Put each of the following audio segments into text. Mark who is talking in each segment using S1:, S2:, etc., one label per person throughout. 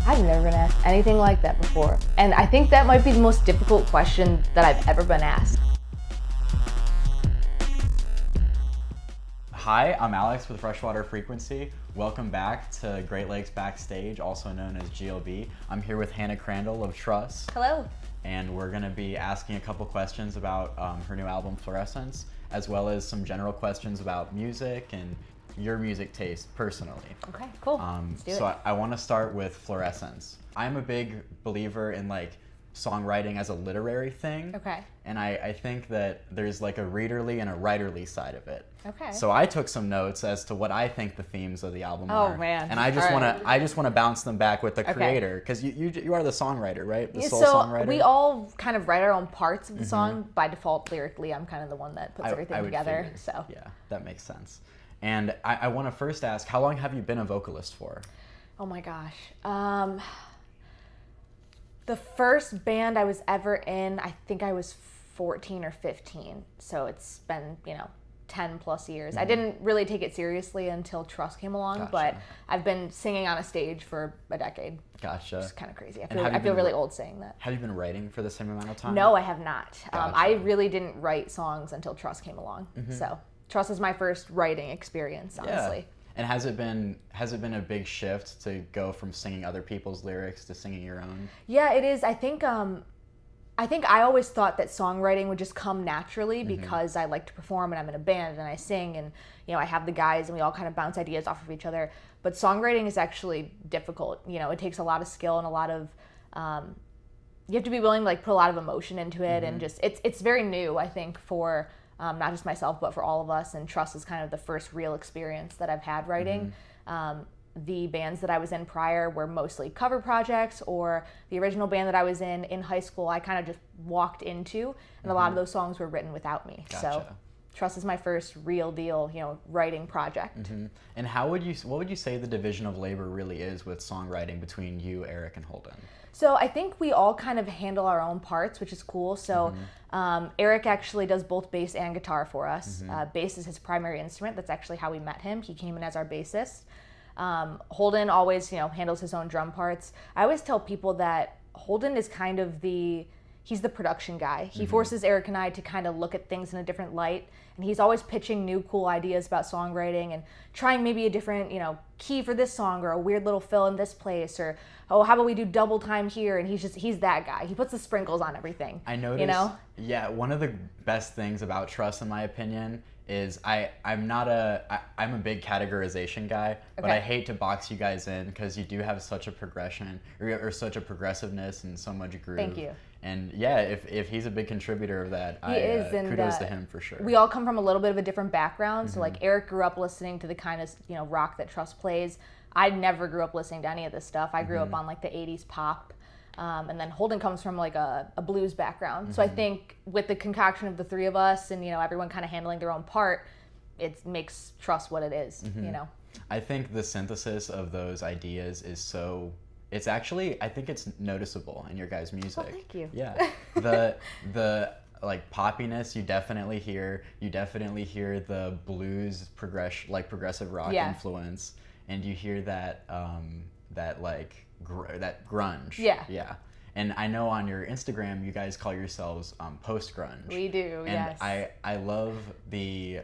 S1: I've never been asked anything like that before. And I think that might be the most difficult question that I've ever been asked.
S2: Hi, I'm Alex with Freshwater Frequency. Welcome back to Great Lakes Backstage, also known as GLB. I'm here with Hannah Crandall of TRUSS.
S1: Hello.
S2: And we're going to be asking a couple questions about her new album, FLUORESCENCE, as well as some general questions about music and your music taste personally.
S1: Okay, cool. Let's do it.
S2: I want to start with FLUORESCENCE. I'm a big believer in songwriting as a literary thing.
S1: Okay.
S2: And I think that there's a readerly and a writerly side of it.
S1: Okay.
S2: So I took some notes as to what I think the themes of the album are.
S1: Oh man.
S2: And I just want to bounce them back with the creator, because you are the songwriter, right? The sole
S1: so
S2: songwriter.
S1: We all kind of write our own parts of the song. By default, lyrically, I'm kind of the one that puts everything together.
S2: Figure.
S1: So
S2: yeah, that makes sense. And I want to first ask, how long have you been a vocalist for?
S1: Oh my gosh. The first band I was ever in, I think I was 14 or 15. So it's been, 10 plus years. I didn't really take it seriously until TRUSS came along,
S2: Gotcha.
S1: But I've been singing on a stage for a decade.
S2: Gotcha.
S1: It's kind of crazy. I feel really old saying that.
S2: Have you been writing for the same amount of time?
S1: No, I have not.
S2: Gotcha.
S1: I really didn't write songs until TRUSS came along. So TRUSS is my first writing experience, honestly.
S2: Yeah. And has it been a big shift to go from singing other people's lyrics to singing your own?
S1: Yeah, it is. I think I always thought that songwriting would just come naturally because I like to perform and I'm in a band and I sing and I have the guys and we all kind of bounce ideas off of each other. But songwriting is actually difficult. It takes a lot of skill and a lot of you have to be willing to put a lot of emotion into it and just it's very new, I think, for not just myself, but for all of us. And TRUSS is kind of the first real experience that I've had writing. The bands that I was in prior were mostly cover projects, or the original band that I was in high school, I kind of just walked into, and a lot of those songs were written without me.
S2: Gotcha.
S1: So TRUSS is my first real deal, writing project.
S2: And what would you say the division of labor really is with songwriting between you, Eric, and Holden?
S1: So I think we all kind of handle our own parts, which is cool. So Eric actually does both bass and guitar for us. Bass is his primary instrument. That's actually how we met him. He came in as our bassist. Holden always, handles his own drum parts. I always tell people that Holden is kind of he's the production guy. He forces Eric and I to kind of look at things in a different light. And he's always pitching new cool ideas about songwriting and trying maybe a different, key for this song or a weird little fill in this place or, oh, how about we do double time here? And he's that guy. He puts the sprinkles on everything.
S2: I noticed. Yeah, one of the best things about TRUSS, in my opinion, is I'm a big categorization guy, but I hate to box you guys in because you do have such a progression or such a progressiveness and so much groove.
S1: Thank you.
S2: And yeah, if he's a big contributor of that, kudos to him for sure.
S1: We all come from a little bit of a different background. So Eric grew up listening to the kind of rock that TRUSS plays. I never grew up listening to any of this stuff. I grew up on the 80s pop. And then Holden comes from a blues background. So I think with the concoction of the three of us and, everyone kind of handling their own part, it makes TRUSS what it is,
S2: I think the synthesis of those ideas is I think it's noticeable in your guys' music.
S1: Oh, thank you.
S2: Yeah. The poppiness you definitely hear the blues progressive rock influence, and you hear that that grunge.
S1: Yeah.
S2: And I know on your Instagram you guys call yourselves post-grunge.
S1: We do,
S2: and
S1: yes.
S2: I love the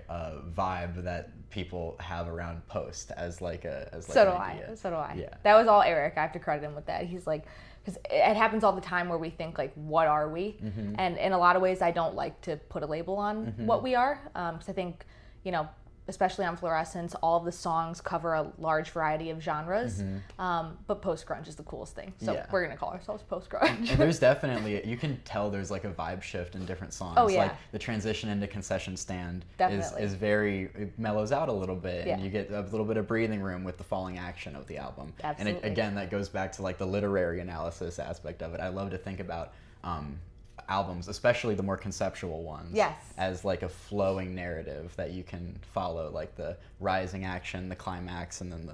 S2: vibe that people have around post as
S1: So
S2: an
S1: do I.
S2: Yeah.
S1: That was all Eric. I have to credit him with that. He's because it happens all the time where we think what are we? And in a lot of ways I don't like to put a label on what we are. Because I think, especially on FLUORESCENCE, all of the songs cover a large variety of genres, but post-grunge is the coolest thing. So we're going to call ourselves post-grunge.
S2: And there's definitely, you can tell there's a vibe shift in different songs.
S1: Oh, yeah.
S2: The transition into Concession Stand
S1: Definitely.
S2: is it mellows out a little bit,
S1: Yeah.
S2: and you get a little bit of breathing room with the falling action of the album.
S1: Absolutely.
S2: And again, that goes back to the literary analysis aspect of it. I love to think about albums, especially the more conceptual ones,
S1: Yes.
S2: as a flowing narrative that you can follow, the rising action, the climax, and then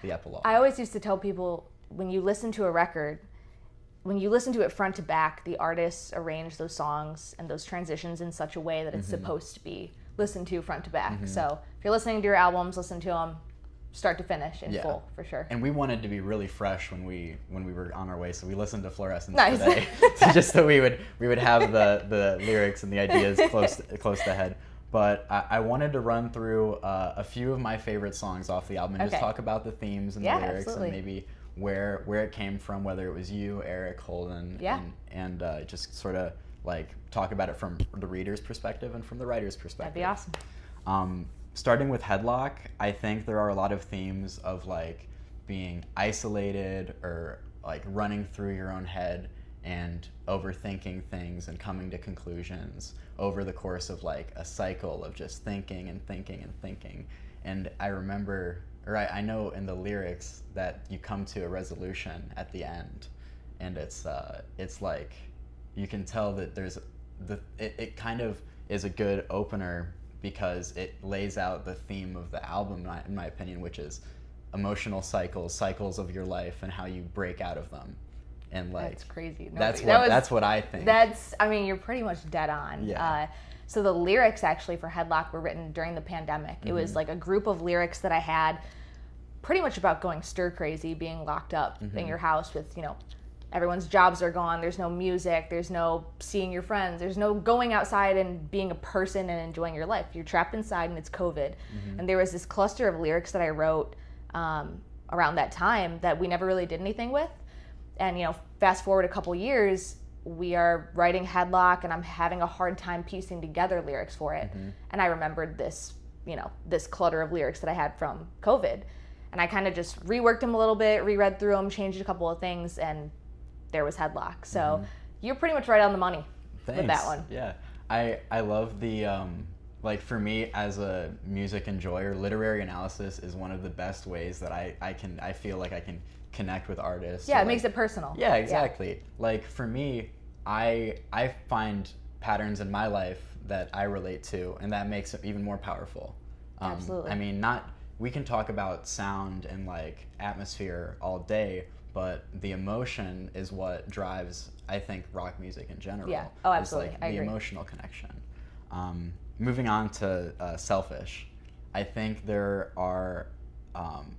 S2: the epilogue.
S1: I always used to tell people, when you listen to a record, when you listen to it front to back, the artists arrange those songs and those transitions in such a way that it's supposed to be listened to front to back. So if you're listening to your albums, listen to them start to finish in
S2: Yeah.
S1: full, for sure.
S2: And we wanted to be really fresh when we were on our way, so we listened to Fluorescence
S1: Nice.
S2: today, just so we would have the lyrics and the ideas close to head. But I wanted to run through a few of my favorite songs off the album and just talk about the themes and the lyrics
S1: absolutely.
S2: and maybe where it came from, whether it was you, Eric, Holden, and just sort of like talk about it from the reader's perspective and from the writer's perspective.
S1: That'd be awesome.
S2: Starting with Headlock, I think there are a lot of themes of like being isolated or like running through your own head and overthinking things and coming to conclusions over the course of like a cycle of just thinking and thinking and thinking. And I remember, or I know in the lyrics that you come to a resolution at the end, and it's like you can tell that it kind of is a good opener because it lays out the theme of the album, in my opinion, which is emotional cycles of your life and how you break out of them. And like
S1: that's crazy.
S2: That's what I think.
S1: I mean, you're pretty much dead on.
S2: Yeah.
S1: So the lyrics actually for Headlock were written during the pandemic. It was like a group of lyrics that I had pretty much about going stir crazy, being locked up in your house with, everyone's jobs are gone. There's no music. There's no seeing your friends. There's no going outside and being a person and enjoying your life. You're trapped inside and it's COVID. And there was this cluster of lyrics that I wrote around that time that we never really did anything with. And, fast forward a couple years, we are writing Headlock and I'm having a hard time piecing together lyrics for it. And I remembered this, this clutter of lyrics that I had from COVID. And I kind of just reworked them a little bit, reread through them, changed a couple of things, and there was Headlock. So you're pretty much right on the money with that one.
S2: Yeah. I love the, like for me as a music enjoyer, literary analysis is one of the best ways that I feel like I can connect with artists.
S1: Yeah, it
S2: like,
S1: makes it personal.
S2: Yeah, exactly. Yeah. Like for me, I find patterns in my life that I relate to, and that makes it even more powerful.
S1: Absolutely.
S2: I mean, we can talk about sound and like atmosphere all day, but the emotion is what drives, I think, rock music in general.
S1: Yeah. Oh, absolutely.
S2: It's like
S1: I
S2: the
S1: agree.
S2: emotional connection. Moving on to Selfish, I think there are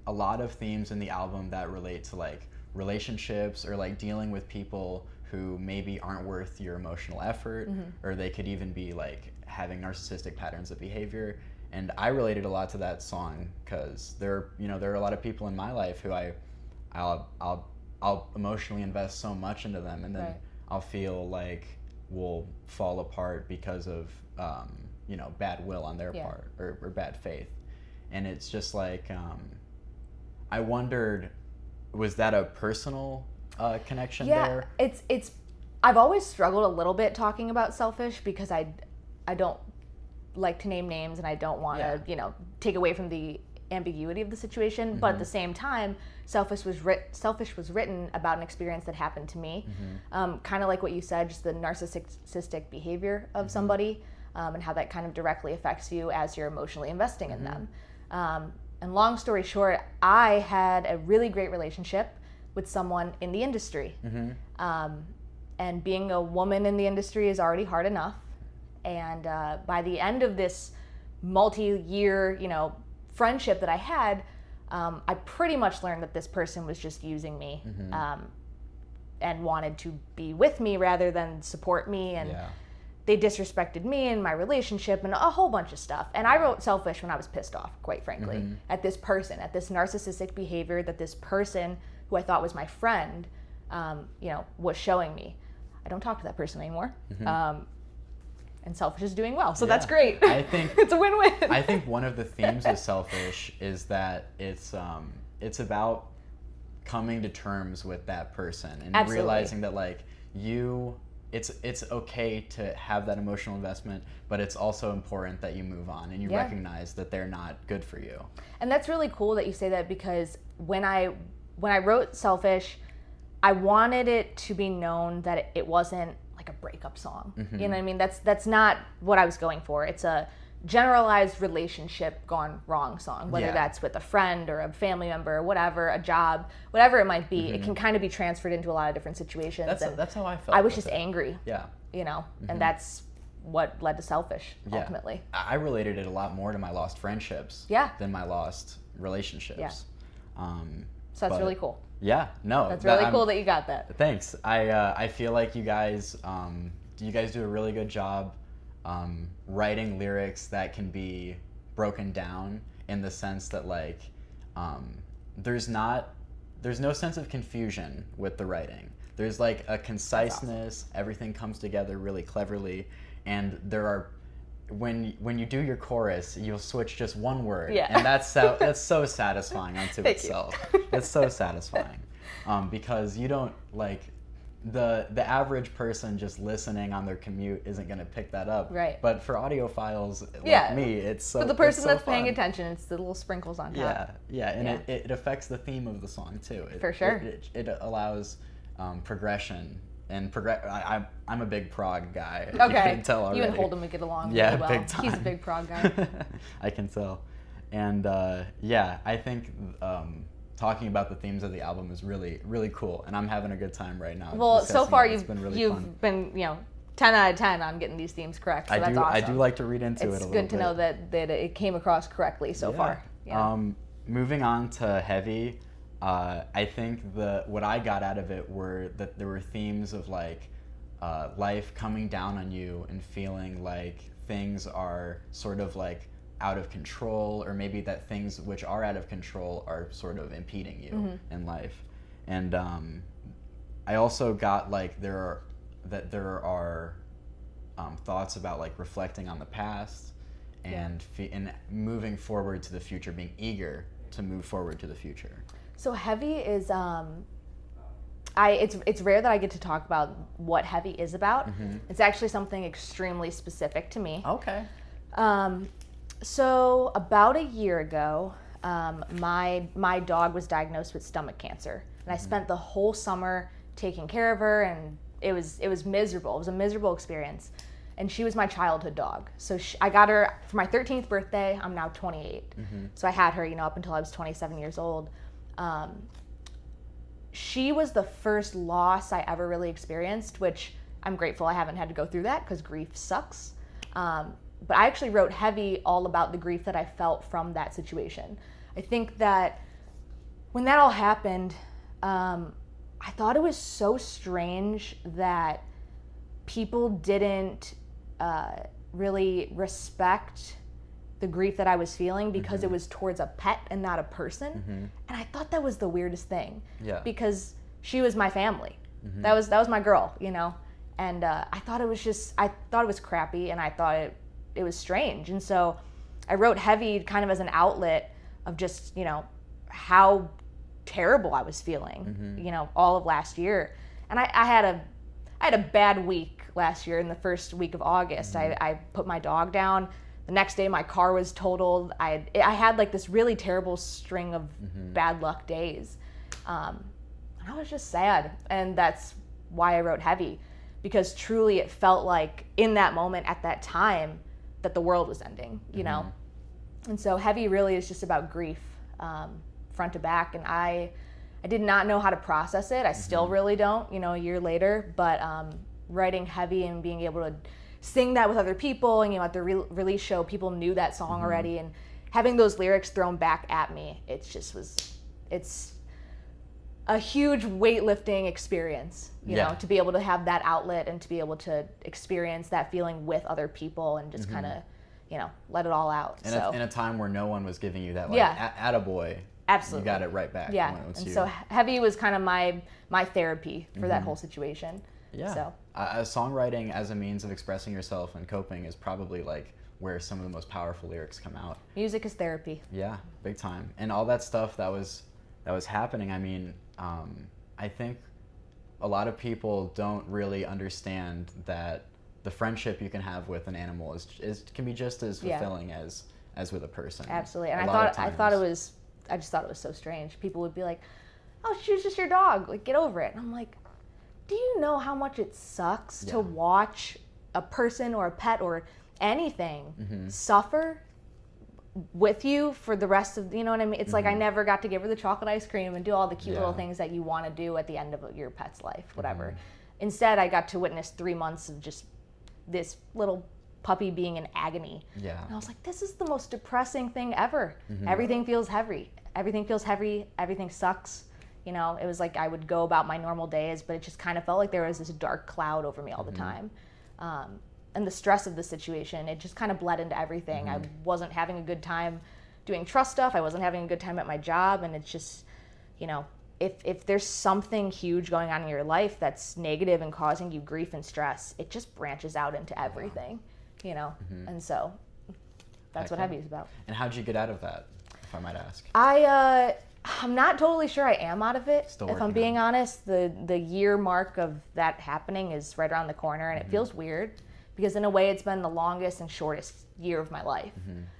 S2: a lot of themes in the album that relate to like relationships or like dealing with people who maybe aren't worth your emotional effort, or they could even be like having narcissistic patterns of behavior. And I related a lot to that song because there are a lot of people in my life who I'll emotionally invest so much into them, and then I'll feel like we'll fall apart because of bad will on their part or bad faith. And it's just like I wondered, was that a personal connection there?
S1: It's I've always struggled a little bit talking about Selfish because I don't like to name names and I don't want to take away from the ambiguity of the situation, but at the same time, Selfish was written about an experience that happened to me, kind of like what you said, just the narcissistic behavior of somebody, and how that kind of directly affects you as you're emotionally investing in them. And long story short, I had a really great relationship with someone in the industry, and being a woman in the industry is already hard enough. And by the end of this multi-year, friendship that I had, I pretty much learned that this person was just using me, and wanted to be with me rather than support me. And they disrespected me and my relationship and a whole bunch of stuff. And I wrote Selfish when I was pissed off, quite frankly, at this person, at this narcissistic behavior that this person who I thought was my friend, was showing me. I don't talk to that person anymore. And Selfish is doing well, so that's great.
S2: I think
S1: it's a win-win.
S2: I think one of the themes of Selfish is that it's about coming to terms with that person and realizing that like it's okay to have that emotional investment, but it's also important that you move on and you recognize that they're not good for you.
S1: And that's really cool that you say that, because when I wrote Selfish, I wanted it to be known that it wasn't like a breakup song. You know what I mean? That's not what I was going for. It's a generalized relationship gone wrong song, whether that's with a friend or a family member or whatever, a job, whatever it might be. It can kind of be transferred into a lot of different situations.
S2: That's how I felt.
S1: I was just angry.
S2: Yeah.
S1: And that's what led to Selfish ultimately.
S2: I related it a lot more to my lost friendships than my lost relationships.
S1: Yeah. So that's really cool.
S2: Yeah, no.
S1: That's really cool that you got that.
S2: Thanks. I feel like you guys do a really good job writing lyrics that can be broken down in the sense that like there's no sense of confusion with the writing. There's like a conciseness, everything comes together really cleverly, and there are when you do your chorus, you'll switch just one word, and that's so satisfying unto itself. It's so satisfying because you don't like the average person just listening on their commute isn't going to pick that up.
S1: Right.
S2: But for audiophiles like me, it's so.
S1: For the person that's
S2: fun.
S1: paying attention, it's the little sprinkles on top.
S2: And it affects the theme of the song too.
S1: For sure.
S2: It allows progression. And I'm a big prog guy.
S1: Okay.
S2: You can tell already.
S1: You and Holden would get along
S2: really
S1: well.
S2: Big time.
S1: He's a big prog guy.
S2: I can tell. And I think talking about the themes of the album is really, really cool. And I'm having a good time right now.
S1: Well, so far
S2: you've been
S1: 10 out of 10 on getting these themes correct. So that's awesome.
S2: I do like to read into it a little bit.
S1: It's good to know that it came across correctly so far. Yeah.
S2: Moving on to Heavy. I think what I got out of it were that there were themes of like life coming down on you and feeling like things are sort of like out of control, or maybe that things which are out of control are sort of impeding you in life. And I also got like there are thoughts about like reflecting on the past and moving forward to the future, being eager to move forward to the future.
S1: So Heavy is it's rare that I get to talk about what Heavy is about. It's actually something extremely specific to me.
S2: Okay.
S1: So about a year ago, my dog was diagnosed with stomach cancer, and I spent the whole summer taking care of her, and it was miserable. It was a miserable experience, and she was my childhood dog. So I got her for my 13th birthday. I'm now 28, so I had her, up until I was 27 years old. She was the first loss I ever really experienced, which I'm grateful I haven't had to go through that because grief sucks. But I actually wrote Heavy all about the grief that I felt from that situation. I think that when that all happened, I thought it was so strange that people didn't really respect the grief that I was feeling because it was towards a pet and not a person. And I thought that was the weirdest thing. Yeah. Because she was my family. That was my girl, And I thought it was crappy, and I thought it was strange. And so I wrote Heavy kind of as an outlet of just, how terrible I was feeling, all of last year. And I had a bad week last year in the first week of August. I put my dog down. The next day my car was totaled. I had like this really terrible string of bad luck days. And I was just sad. And that's why I wrote Heavy, because truly it felt like in that moment at that time that the world was ending, And so Heavy really is just about grief, front to back. And I did not know how to process it. I still really don't, a year later. But writing Heavy and being able to sing that with other people, and at the release show, people knew that song already, and having those lyrics thrown back at me, it's a huge weightlifting experience, to be able to have that outlet and to be able to experience that feeling with other people and just kind of, let it all out.
S2: And in a time where no one was giving you that, attaboy.
S1: Absolutely.
S2: You got it right back.
S1: Yeah, so Heavy was kind of my therapy for that whole situation.
S2: Yeah.
S1: So.
S2: Songwriting as a means of expressing yourself and coping is probably like where some of the most powerful lyrics come out.
S1: Music is therapy.
S2: Yeah, big time. And all that stuff that was happening, I mean, I think a lot of people don't really understand that the friendship you can have with an animal can be just as fulfilling as with a person.
S1: Absolutely. And I just thought it was so strange. People would be like, "Oh, she was just your dog. Like, get over it." And I'm like, do you know how much it sucks to watch a person or a pet or anything suffer with you for the rest of, you know what I mean? It's like I never got to give her the chocolate ice cream and do all the cute little things that you want to do at the end of your pet's life, whatever. Instead, I got to witness 3 months of just this little puppy being in agony.
S2: Yeah.
S1: And I was like, this is the most depressing thing ever. Everything feels heavy. Everything feels heavy. Everything sucks. You know, it was like I would go about my normal days, but it just kind of felt like there was this dark cloud over me all the time. And the stress of the situation, it just kind of bled into everything. I wasn't having a good time doing TRUSS stuff. I wasn't having a good time at my job. And it's just, you know, if there's something huge going on in your life that's negative and causing you grief and stress, it just branches out into everything, you know? And so that's what Heavy is about.
S2: And how'd you get out of that, if I might ask?
S1: I'm not totally sure I am out of it. If I'm being honest, the year mark of that happening is right around the corner, and it feels weird because in a way it's been the longest and shortest year of my life.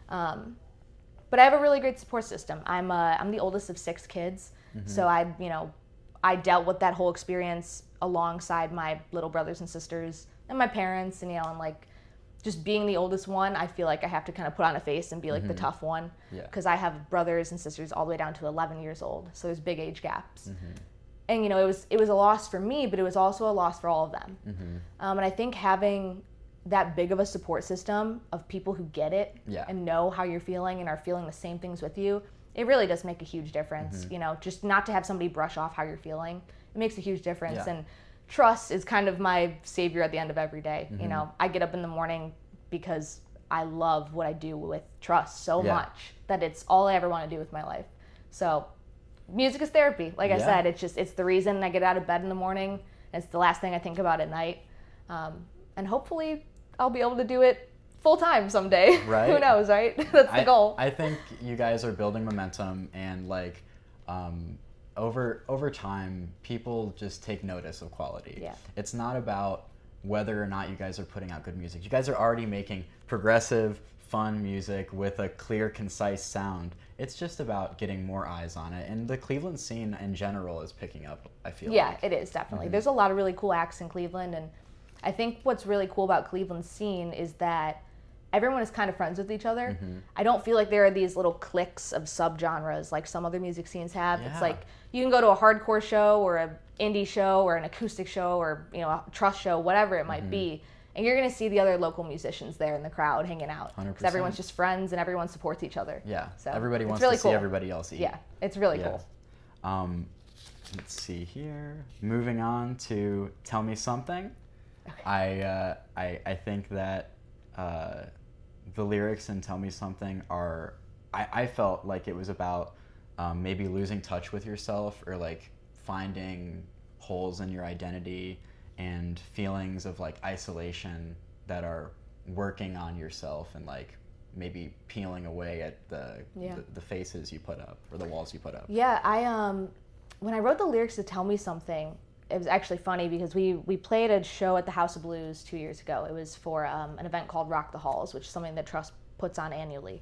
S1: But I have a really great support system. I'm the oldest of 6 kids, so I dealt with that whole experience alongside my little brothers and sisters and my parents, and and like just being the oldest one, I feel like I have to kind of put on a face and be like the tough one, because I have brothers and sisters all the way down to 11 years old, so there's big age gaps. And it was a loss for me, but it was also a loss for all of them. And I think having that big of a support system of people who get it and know how you're feeling and are feeling the same things with you, it really does make a huge difference. Just not to have somebody brush off how you're feeling, it makes a huge difference. And TRUSS is kind of my savior at the end of every day. I get up in the morning because I love what I do with TRUSS so much that it's all I ever want to do with my life. So music is therapy. Like I said, it's the reason I get out of bed in the morning. It's the last thing I think about at night. And hopefully I'll be able to do it full time someday. Right? Who knows, right? That's the goal.
S2: I think you guys are building momentum, and like over time, people just take notice of quality. It's not about whether or not you guys are putting out good music. You guys are already making progressive, fun music with a clear, concise sound. It's just about getting more eyes on it, and the Cleveland scene in general is picking up, I feel like.
S1: Yeah, it is, definitely. There's a lot of really cool acts in Cleveland, and I think what's really cool about Cleveland's scene is that everyone is kind of friends with each other. I don't feel like there are these little cliques of subgenres like some other music scenes have. It's like you can go to a hardcore show or an indie show or an acoustic show or a TRUSS show, whatever it might be, and you're going to see the other local musicians there in the crowd hanging out. 100%. Because everyone's just friends and everyone supports each other. So
S2: everybody wants
S1: really
S2: to
S1: cool.
S2: see everybody else eat.
S1: Yeah, it's really cool.
S2: Let's see here. Moving on to Tell Me Something. Okay. I think that the lyrics in Tell Me Something are, I felt like it was about maybe losing touch with yourself, or like finding holes in your identity and feelings of like isolation that are working on yourself and like maybe peeling away at the faces you put up or the walls you put up.
S1: When I wrote the lyrics to Tell Me Something, it was actually funny because we played a show at the House of Blues 2 years ago. It was for an event called Rock the Halls, which is something that TRUSS puts on annually.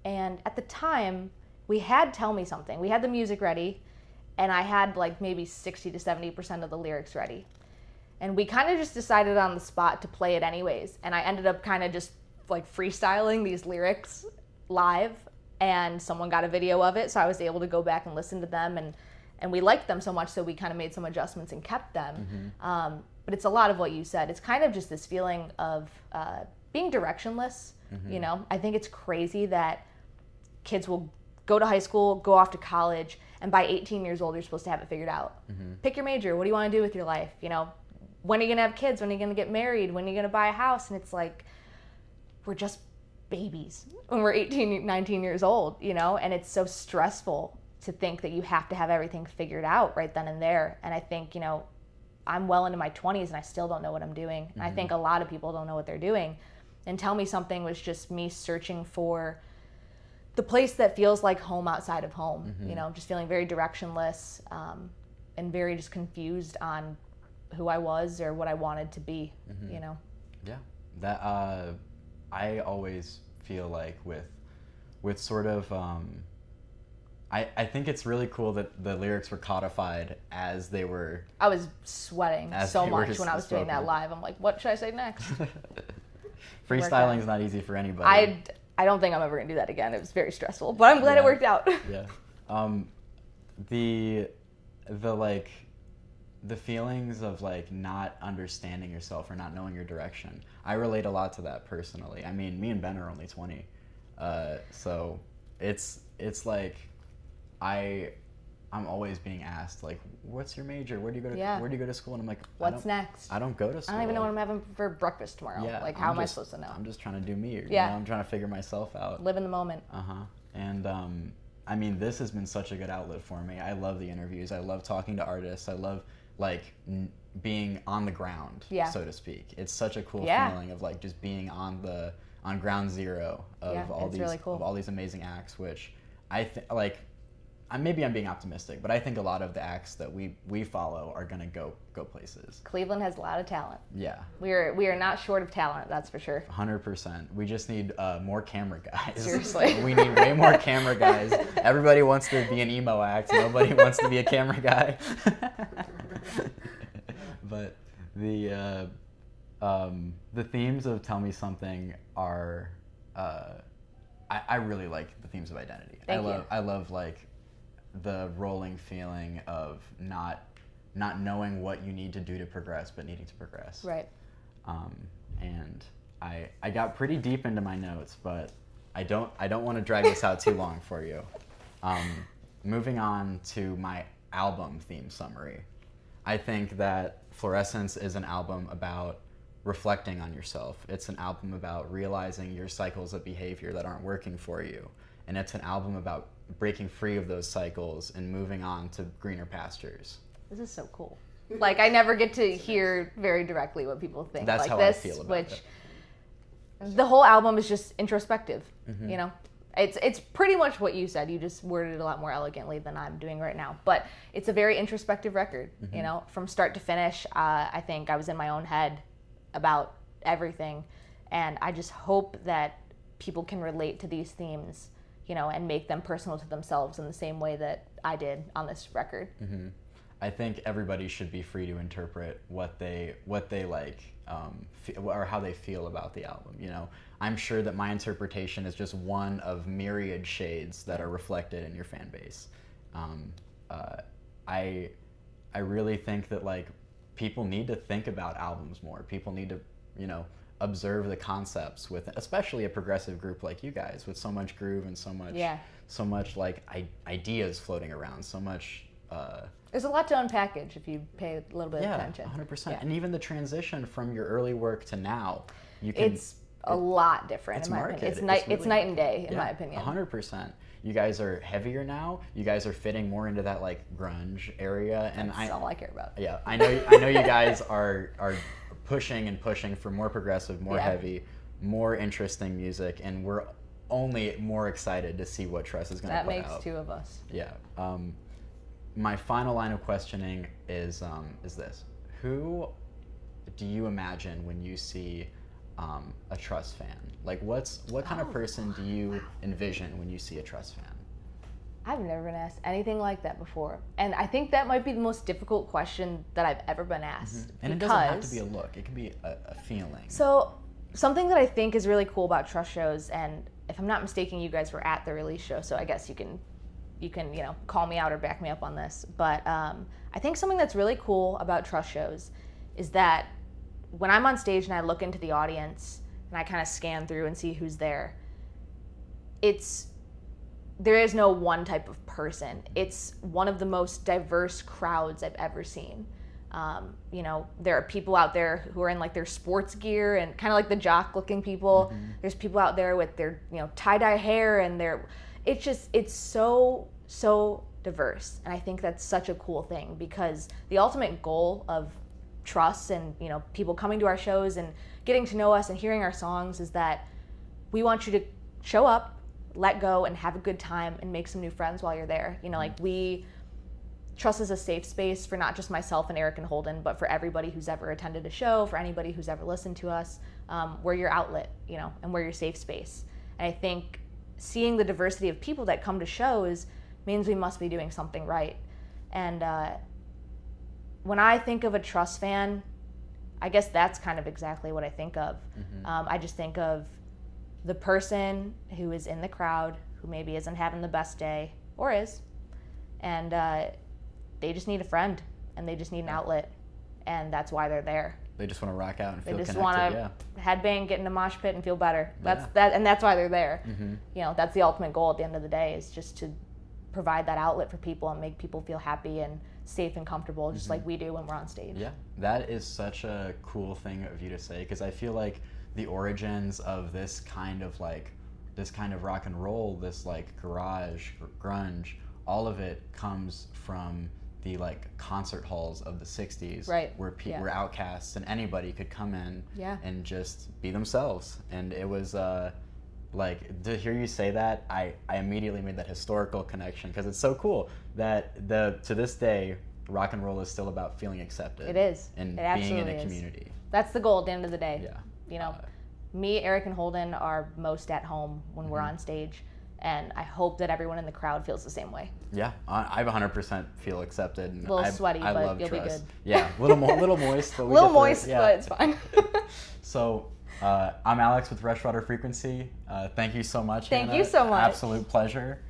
S1: And at the time, we had Tell Me Something. We had the music ready, and I had like maybe 60 to 70% of the lyrics ready. And we kind of just decided on the spot to play it anyways. And I ended up kind of just like freestyling these lyrics live, and someone got a video of it, so I was able to go back and listen to them, and we liked them so much, so we kind of made some adjustments and kept them. But it's a lot of what you said. It's kind of just this feeling of being directionless. I think it's crazy that kids will go to high school, go off to college, and by 18 years old, you're supposed to have it figured out. Pick your major. What do you want to do with your life? When are you going to have kids? When are you going to get married? When are you going to buy a house? And it's like, we're just babies when we're 18, 19 years old, and it's so stressful to think that you have to have everything figured out right then and there. And I think, I'm well into my 20s and I still don't know what I'm doing. And I think a lot of people don't know what they're doing. And Tell Me Something was just me searching for the place that feels like home outside of home, just feeling very directionless and very just confused on who I was or what I wanted to be, Yeah,
S2: that I always feel like with sort of, I think it's really cool that the lyrics were codified as they were.
S1: I was sweating so much when I was doing that live. I'm like, what should I say next?
S2: Freestyling is not easy for anybody.
S1: I don't think I'm ever going to do that again. It was very stressful, but I'm glad it worked out.
S2: The like the feelings of like not understanding yourself or not knowing your direction. I relate a lot to that personally. I mean, me and Ben are only 20, so it's like I'm always being asked like, "What's your major? Where do you go to Where do you go to school?" And I'm like,
S1: "What's next?
S2: I don't go to school.
S1: I don't even know what I'm having for breakfast tomorrow.
S2: Yeah,
S1: like, how am I supposed to know?
S2: I'm just trying to do me.
S1: Yeah,
S2: I'm trying to figure myself out.
S1: Live in the moment.
S2: And I mean, this has been such a good outlet for me. I love the interviews. I love talking to artists. I love like being on the ground, so to speak. It's such a cool feeling of like just being on ground zero of all these
S1: really cool.
S2: of all these amazing acts, which I think like. Maybe I'm being optimistic, but I think a lot of the acts that we follow are gonna go places.
S1: Cleveland has a lot of talent.
S2: Yeah.
S1: We are not short of talent, that's for sure.
S2: 100%. We just need more camera guys.
S1: Seriously.
S2: We need way more camera guys. Everybody wants to be an emo act. Nobody wants to be a camera guy. But the themes of Tell Me Something are I really like the themes of identity. I love like the rolling feeling of not knowing what you need to do to progress, but needing to progress.
S1: Right.
S2: And I got pretty deep into my notes, but I don't want to drag this out too long for you. Moving on to my album theme summary. I think that Fluorescence is an album about reflecting on yourself. It's an album about realizing your cycles of behavior that aren't working for you. And it's an album about breaking free of those cycles and moving on to greener pastures.
S1: This is so cool. Like, I never get to hear very directly what people think.
S2: That's
S1: like
S2: how
S1: this,
S2: I feel about
S1: which
S2: it.
S1: The whole album is just introspective, you know? It's pretty much what you said. You just worded it a lot more elegantly than I'm doing right now. But it's a very introspective record, you know? From start to finish, I think I was in my own head about everything. And I just hope that people can relate to these themes, you know, and make them personal to themselves in the same way that I did on this record.
S2: I think everybody should be free to interpret what they like, or how they feel about the album. You know, I'm sure that my interpretation is just one of myriad shades that are reflected in your fan base. I really think that like people need to think about albums more. People need to, you know, observe the concepts with, especially a progressive group like you guys, with so much groove and so much like ideas floating around, so much.
S1: There's a lot to unpackage if you pay a little bit of attention.
S2: 100%. Yeah. And even the transition from your early work to now,
S1: it's a lot different. In my opinion, it's night and day in my opinion.
S2: 100%. You guys are heavier now. You guys are fitting more into that like grunge area, and
S1: that's all I care about.
S2: Yeah, I know you guys are pushing for more progressive, more heavy, more interesting music, and we're only more excited to see what TRUSS is going to put out.
S1: That makes two of us.
S2: Yeah. My final line of questioning is this: who do you imagine when you see a TRUSS fan? Like, what kind of person do you envision when you see a TRUSS fan?
S1: I've never been asked anything like that before. And I think that might be the most difficult question that I've ever been asked.
S2: And it doesn't have to be a look. It can be a feeling.
S1: So something that I think is really cool about TRUSS shows, and if I'm not mistaken, you guys were at the release show, so I guess you can you know, call me out or back me up on this. But I think something that's really cool about TRUSS shows is that when I'm on stage and I look into the audience and I kind of scan through and see who's there, there is no one type of person. It's one of the most diverse crowds I've ever seen. You know, there are people out there who are in like their sports gear and kind of like the jock looking people. There's people out there with their, you know, tie-dye hair, and it's so diverse. And I think that's such a cool thing, because the ultimate goal of TRUSS and, you know, people coming to our shows and getting to know us and hearing our songs is that we want you to show up, let go, and have a good time and make some new friends while you're there. You know, like TRUSS is a safe space for not just myself and Eric and Holden, but for everybody who's ever attended a show, for anybody who's ever listened to us. We're your outlet, you know, and we're your safe space. And I think seeing the diversity of people that come to shows means we must be doing something right. And when I think of a TRUSS fan, I guess that's kind of exactly what I think of. I just think of the person who is in the crowd, who maybe isn't having the best day, or is, and they just need a friend. and they just need an outlet, and that's why they're there.
S2: They just want to rock out and feel
S1: They just
S2: connected.
S1: want to headbang, get in a mosh pit, and feel better. And that's why they're there. You know, that's the ultimate goal at the end of the day, is just to provide that outlet for people and make people feel happy and safe and comfortable, just like we do when we're on stage.
S2: Yeah, that is such a cool thing of you to say, because I feel like the origins of this kind of rock and roll, this like garage, grunge, all of it comes from the like concert halls of the 60s,
S1: right,
S2: where where outcasts and anybody could come in and just be themselves. And it was like, to hear you say that, I immediately made that historical connection, because it's so cool that to this day rock and roll is still about feeling accepted.
S1: It is.
S2: And
S1: it
S2: being in a
S1: is.
S2: community.
S1: That's the goal at the end of the day.
S2: Yeah.
S1: You know, me, Eric, and Holden are most at home when we're on stage, and I hope that everyone in the crowd feels the same way.
S2: Yeah, I 100% feel accepted. And
S1: a little sweaty,
S2: I
S1: but
S2: love
S1: you'll
S2: TRUSS.
S1: be good.
S2: Yeah, a little moist. But
S1: but it's fine.
S2: So, I'm Alex with Freshwater Frequency. Thank you so much,
S1: Thank
S2: Hannah.
S1: you so much.
S2: Absolute pleasure.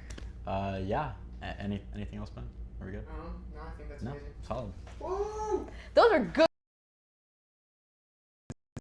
S2: Yeah. Anything else, Ben? Are we good?
S3: No, I think that's amazing.
S2: Solid.
S3: Woo!
S1: Those are good.